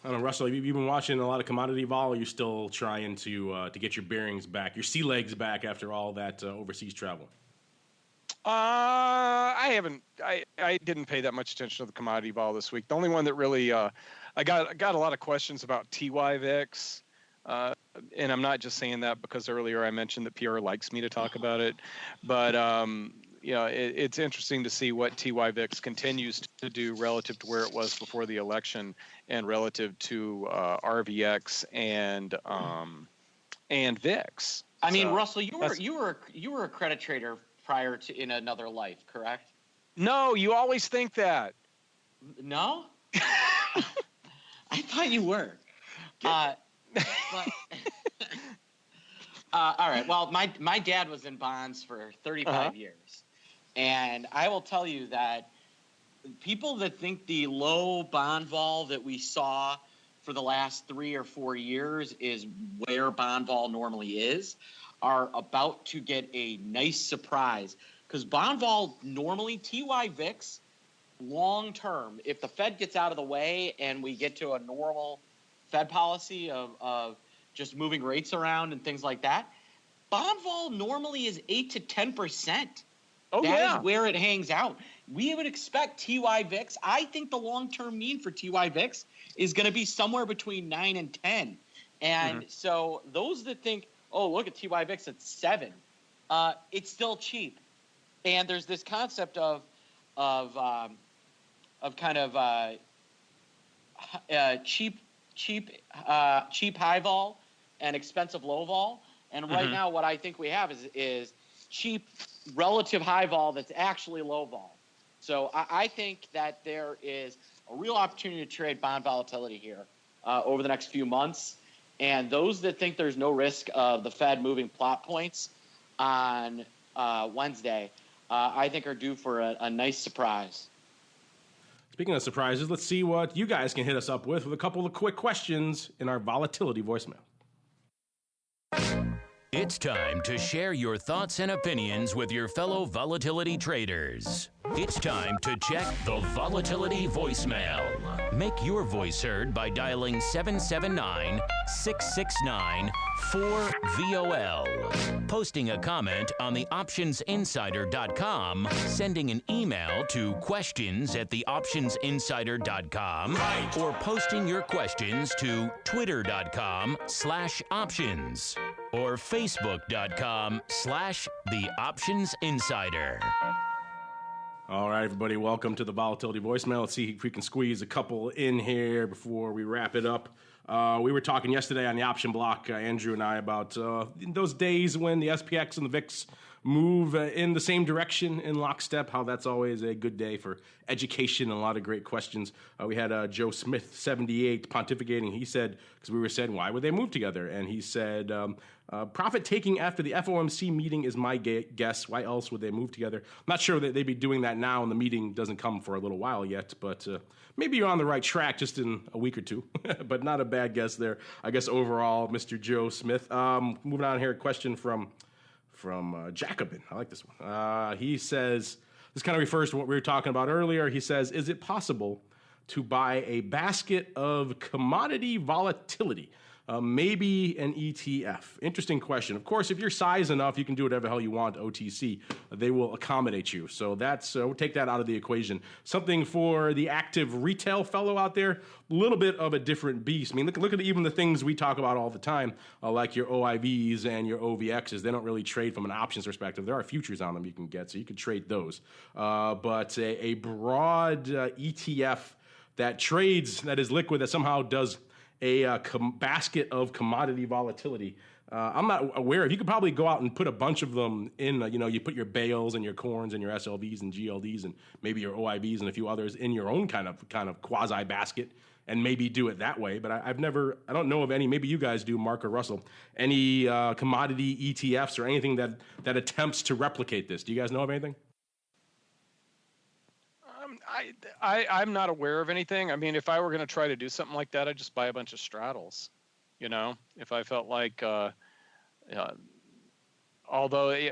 I don't know, Russell, you've been watching a lot of commodity vol, or are you still trying to get your bearings back, your sea legs back after all that overseas travel? I haven't. I didn't pay that much attention to the commodity vol this week. The only one that really I got a lot of questions about TY-VIX, and I'm not just saying that because earlier I mentioned that PR likes me to talk about it, but it's interesting to see what TY-VIX continues to do relative to where it was before the election, and relative to RVX and VIX. I mean, Russell, you were a credit trader prior to in another life, correct? No, you always think that. No, I thought you were. But, all right. Well, my dad was in bonds for 35 years. And I will tell you that people that think the low bond vol that we saw for the last 3 or 4 years is where bond vol normally is are about to get a nice surprise. Because bond vol normally, TY-VIX, long term, if the Fed gets out of the way and we get to a normal Fed policy of just moving rates around and things like that, bond vol normally is 8 to 10%. That is where it hangs out. We would expect TY-VIX. I think the long-term mean for TY-VIX is going to be somewhere between 9 and 10. And so those that think, oh, look at TY-VIX at 7, it's still cheap. And there's this concept of kind of cheap high vol and expensive low vol. And right now, what I think we have is cheap relative high vol that's actually low vol. So I think that there is a real opportunity to trade bond volatility here over the next few months. And those that think there's no risk of the Fed moving plot points on Wednesday, I think are due for a nice surprise. Speaking of surprises, let's see what you guys can hit us up with a couple of quick questions in our volatility voicemail. It's time to share your thoughts and opinions with your fellow volatility traders. It's time to check the volatility voicemail. Make your voice heard by dialing 779-669-4VOL. Posting a comment on the optionsinsider.com, sending an email to questions@theoptionsinsider.com, or posting your questions to twitter.com/options. or Facebook.com/TheOptionsInsider. All right, everybody, welcome to the Volatility voicemail. Let's see if we can squeeze a couple in here before we wrap it up. We were talking yesterday on the option block, Andrew and I, about those days when the SPX and the VIX move in the same direction in lockstep, how that's always a good day for education and a lot of great questions. We had Joe Smith, 78, pontificating. He said, because we were saying, why would they move together? And he said, profit taking after the FOMC meeting is my guess. Why else would they move together? I'm not sure that they'd be doing that now, and the meeting doesn't come for a little while yet, but maybe you're on the right track just in a week or two, but not a bad guess there, I guess, overall, Mr. Joe Smith. Moving on here, a question from Jackobin. I like this one. He says, this kind of refers to what we were talking about earlier. He says, is it possible to buy a basket of commodity volatility? Maybe an ETF. Interesting question. Of course, if you're size enough, you can do whatever the hell you want, OTC. They will accommodate you. So that's we'll take that out of the equation. Something for the active retail fellow out there, a little bit of a different beast. I mean, look at even the things we talk about all the time, like your OIVs and your OVXs. They don't really trade from an options perspective. There are futures on them you can get, so you can trade those. But a broad ETF that trades, that is liquid, that somehow does a basket of commodity volatility. I'm not aware of. You could probably go out and put a bunch of them in, you put your bales and your corns and your SLVs and GLDs and maybe your OIVs and a few others in your own kind of quasi basket and maybe do it that way. But I don't know of any, maybe you guys do, Mark or Russell, any commodity ETFs or anything that attempts to replicate this. Do you guys know of anything? I'm not aware of anything. I mein, if I were going to try to do something like that, I'd just buy a bunch of straddles. If I felt like, although,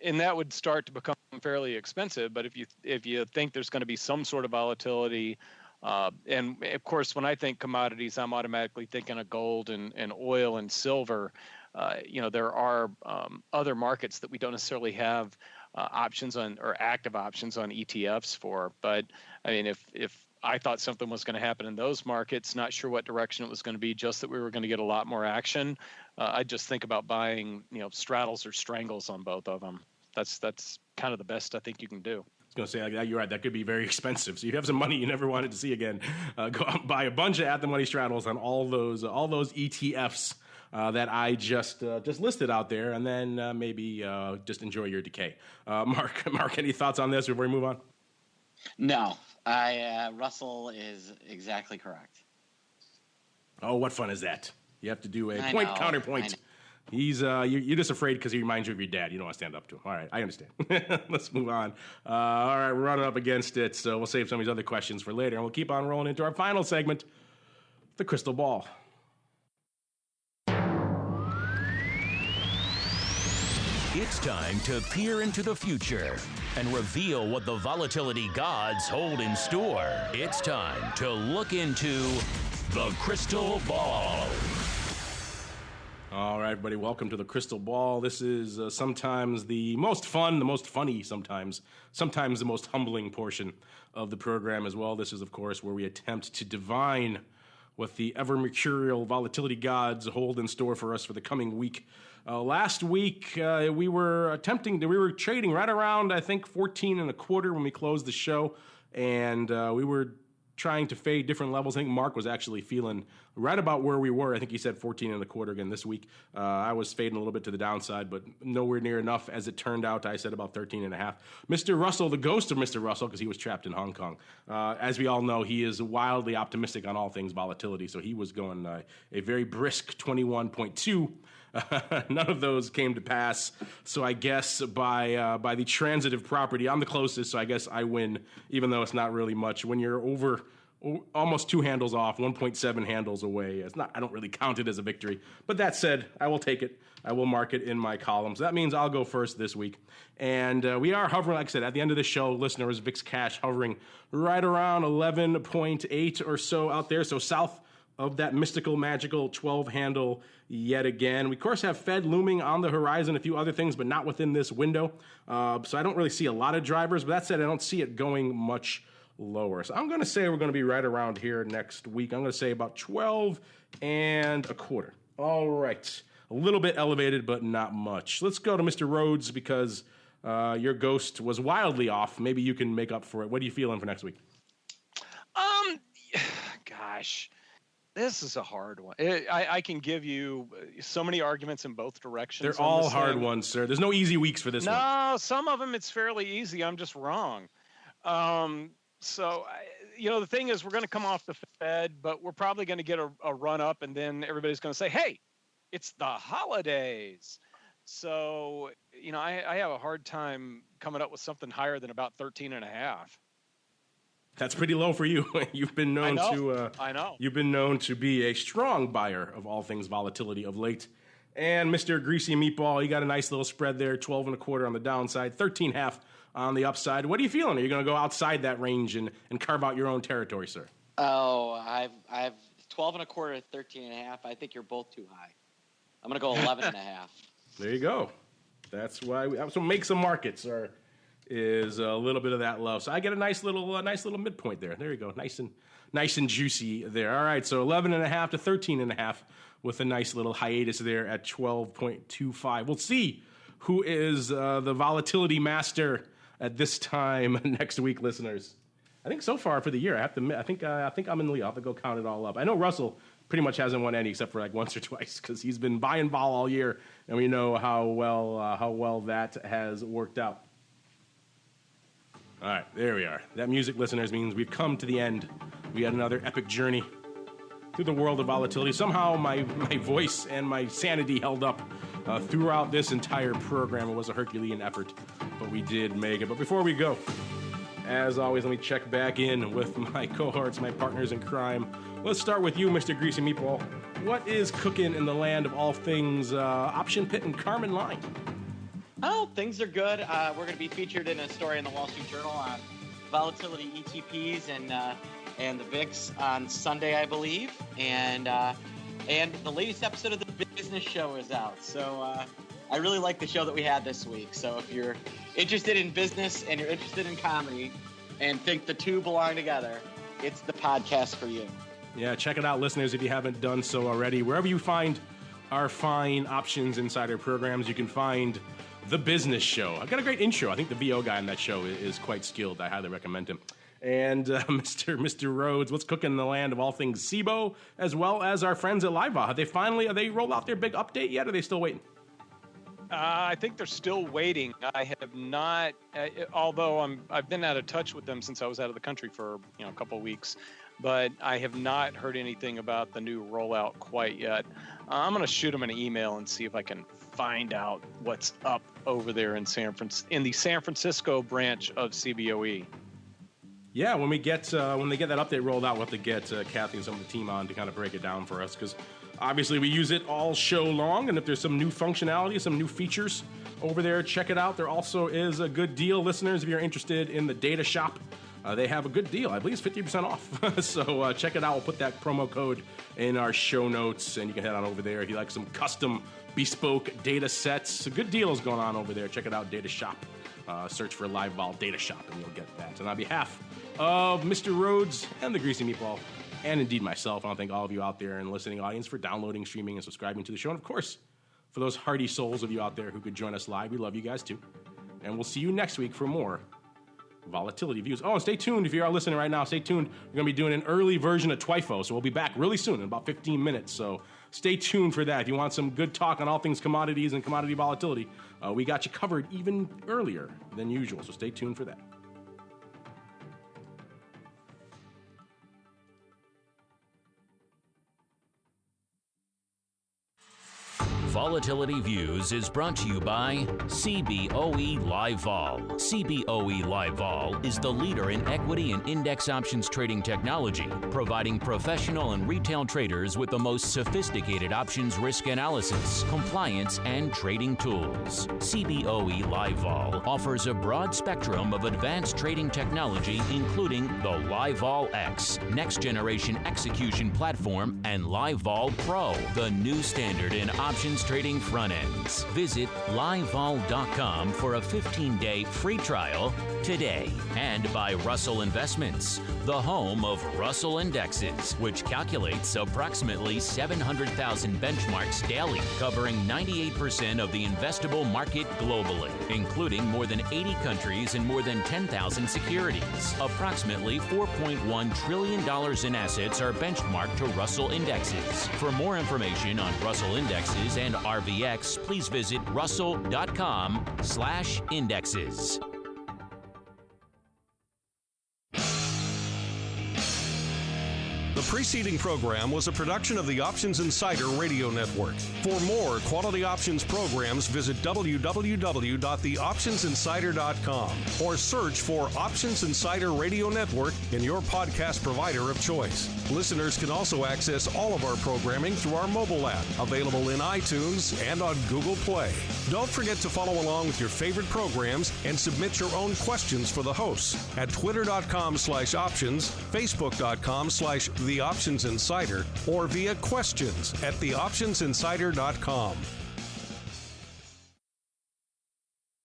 and that would start to become fairly expensive. But if you think there's going to be some sort of volatility, and of course, when I think commodities, I'm automatically thinking of gold and oil and silver. There are other markets that we don't necessarily have options on, or active options on ETFs for. But I mean, if I thought something was going to happen in those markets, not sure what direction it was going to be, just that we were going to get a lot more action, I'd just think about buying, straddles or strangles on both of them. That's kind of the best I think you can do. I was going to say, you're right, that could be very expensive. So you have some money you never wanted to see again. Go out and buy a bunch of at-the-money straddles on all those ETFs that I just listed out there, and then maybe just enjoy your decay. Mark, any thoughts on this before we move on? No, Russell is exactly correct. Oh, what fun is that? You have to do a counterpoint. He's you're just afraid because he reminds you of your dad. You don't want to stand up to him. All right, I understand. Let's move on. All right, we're running up against it, so we'll save some of these other questions for later, and we'll keep on rolling into our final segment, the crystal ball. It's time to peer into the future and reveal what the volatility gods hold in store. It's time to look into the crystal ball. All right, everybody, welcome to the crystal ball. This is sometimes the most fun, the most funny sometimes the most humbling portion of the program as well. This is, of course, where we attempt to divine what the ever-mercurial volatility gods hold in store for us for the coming week. Last week, we were trading right around, I think, 14 and a quarter when we closed the show, and we were trying to fade different levels. I think Mark was actually feeling right about where we were. I think he said 14 and a quarter again this week. I was fading a little bit to the downside, but nowhere near enough. As it turned out, I said about 13 and a half. Mr. Russell, the ghost of Mr. Russell, because he was trapped in Hong Kong. As we all know, he is wildly optimistic on all things volatility, so he was going a very brisk 21.2. None of those came to pass, so I guess by the transitive property, I'm the closest, so I guess I win, even though it's not really much. When you're over almost 2 handles off, 1.7 handles away, I don't really count it as a victory. But that said, I will take it. I will mark it in my column. So that means I'll go first this week. And we are hovering, like I said, at the end of the show, listeners, VIX Cash hovering right around 11.8 or so out there, so south of that mystical, magical 12 handle yet again. We, of course, have Fed looming on the horizon, a few other things, but not within this window. So I don't really see a lot of drivers, but that said, I don't see it going much lower. So I'm going to say we're going to be right around here next week. I'm going to say about 12 and a quarter. All right. A little bit elevated, but not much. Let's go to Mr. Rhodes because Your ghost was wildly off. Maybe you can make up for it. What are you feeling for next week? Gosh, this is a hard one. I can give you so many arguments in both directions. They're all hard ones, sir. There's no easy weeks for this one. No, some of them it's fairly easy. I'm just wrong. The thing is, we're going to come off the Fed, but we're probably going to get a run up, and then everybody's going to say, hey, it's the holidays. So, I have a hard time coming up with something higher than about 13.5. That's pretty low for you. You've been known I know. You've been known to be a strong buyer of all things volatility of late. And Mr. Greasy Meatball, you got a nice little spread there, 12.25 on the downside, 13.5 on the upside. What are you feeling? Are you going to go outside that range and carve out your own territory, sir? Oh, I've 12.25 at 13.5. I think you're both too high. I'm going to go 11.5. There you go. That's why so make some markets is a little bit of that love. So I get a nice little midpoint there. There you go. Nice and juicy there. All right. So 11.5 to 13.5 with a nice little hiatus there at 12.25. We'll see who is the volatility master at this time next week, listeners. I think so far for the year, I have to admit, I think I'm in the lead. I'll have to go count it all up. I know Russell pretty much hasn't won any except for like once or twice because he's been buying vol all year, and we know how well that has worked out. All right, there we are. That music, listeners, means we've come to the end. We had another epic journey through the world of volatility. Somehow my voice and my sanity held up throughout this entire program. It was a Herculean effort, but we did make it. But before we go, as always, let me check back in with my cohorts, my partners in crime. Let's start with you, Mr. Greasy Meatball. What is cooking in the land of all things Option Pit and Carmen Line? Oh, things are good. We're going to be featured in a story in the Wall Street Journal on volatility ETPs and the VIX on Sunday, I believe. And the latest episode of the Business Show is out. So I really like the show that we had this week. So if you're interested in business and you're interested in comedy and think the two belong together, it's the podcast for you. Yeah, check it out, listeners, if you haven't done so already. Wherever you find our fine Options Insider programs, you can find The Business Show. I've got a great intro. I think the VO guy on that show is quite skilled. I highly recommend him. And Mr. Rhodes, what's cooking in the land of all things SIBO, as well as our friends at LiveVol? Have they rolled out their big update yet, or are they still waiting? I think they're still waiting. I have not, although I've been out of touch with them since I was out of the country for a couple of weeks, but I have not heard anything about the new rollout quite yet. I'm going to shoot them an email and see if I can find out what's up over there in the San Francisco branch of CBOE. Yeah, when they get that update rolled out, we'll have to get Kathy and some of the team on to kind of break it down for us, because obviously we use it all show long, and if there's some new functionality, some new features over there, check it out. There also is a good deal, listeners, if you're interested in the data shop. They have a good deal. I believe it's 50% off. So check it out. We'll put that promo code in our show notes, and you can head on over there if you like some custom bespoke data sets. A good deal is going on over there. Check it out, Data Shop. Search for LiveVol Data Shop, and you'll get that. And on behalf of Mr. Rhodes and the Greasy Meatball, and indeed myself, I want to thank all of you out there in the listening audience for downloading, streaming, and subscribing to the show. And of course, for those hardy souls of you out there who could join us live, we love you guys too. And we'll see you next week for more volatility views. Oh, and stay tuned if you are listening right now. Stay tuned. We're going to be doing an early version of TWIFO, so we'll be back really soon in about 15 minutes. So stay tuned for that. If you want some good talk on all things commodities and commodity volatility, we got you covered even earlier than usual. So stay tuned for that. Volatility Views is brought to you by CBOE Live Vol. CBOE Live Vol is the leader in equity and index options trading technology, providing professional and retail traders with the most sophisticated options risk analysis, compliance, and trading tools. CBOE Live Vol offers a broad spectrum of advanced trading technology, including the Live Vol X, next generation execution platform, and Live Vol Pro, the new standard in options trading front ends. Visit livevol.com for a 15-day free trial today. And by Russell Investments, the home of Russell Indexes, which calculates approximately 700,000 benchmarks daily, covering 98% of the investable market globally, including more than 80 countries and more than 10,000 securities. Approximately $4.1 trillion in assets are benchmarked to Russell Indexes. For more information on Russell Indexes and RVX, please visit russell.com/indexes. The preceding program was a production of the Options Insider Radio Network. For more quality options programs, visit www.theoptionsinsider.com or search for Options Insider Radio Network in your podcast provider of choice. Listeners can also access all of our programming through our mobile app, available in iTunes and on Google Play. Don't forget to follow along with your favorite programs and submit your own questions for the hosts at twitter.com/options, facebook.com/The Options Insider, or via questions at theoptionsinsider.com.